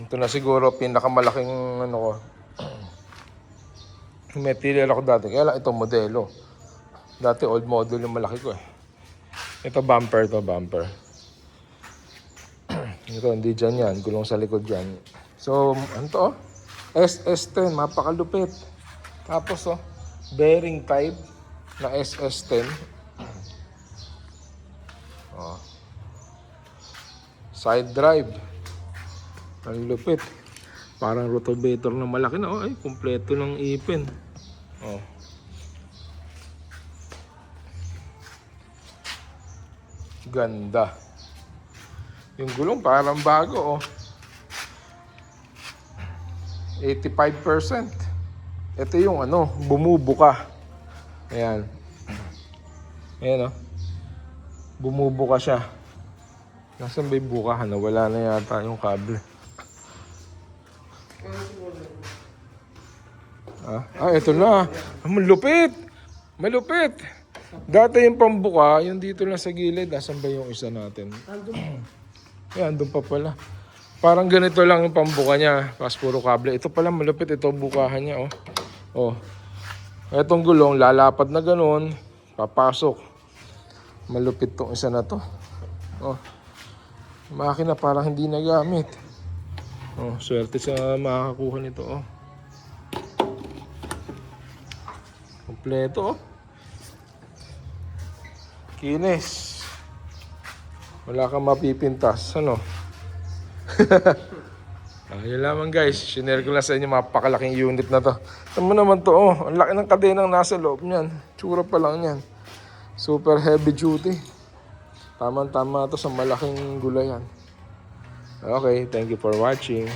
Ito na siguro pinakamalaking ano ko. Material ako dati. Kaya lang itong modelo. Dati old model yung malaki ko eh. Ito bumper to, bumper. Ito hindi dyan yan. Gulong sa likod dyan. So, ano to? SS10. Mapakalupit. Tapos bearing type na SS10. Oh. Side drive. Ang lupit. Parang rotovator na malaki na. Oh, ay, kumpleto ng ipin. Oh. Ganda. Yung gulong parang bago, oh. 85%. Ito yung ano, bumubuka. Ayan. Ayan, oh. Bumubuka siya. Nasaan ba yung bukahan? Wala na yata yung kable. Ito na. Malupit! Malupit! Dati yung pambuka, yung dito lang sa gilid. Nasaan ba yung isa natin? Ayan, doon pa pala. Parang ganito lang yung pambuka niya. Pas puro kable. Ito pala malupit. Ito bukahan niya, oh. Oh. Itong gulong, lalapad na ganun. Papasok. Malupit tong isa na to. Oh. Makina parang hindi nagamit. Oh, swerte sa makakakuha nito, oh. Kompleto, oh. Kinis. Wala kang mapipintas, ano? Yun lamang guys, sinare ko lang sa inyo mapakalaking unit na to. Tama naman to, oh. Ang laki ng kadenang nasa loob niyan. Tsura pa lang yan. Super heavy duty. Tama-tama to sa malaking gulayan. Okay, thank you for watching.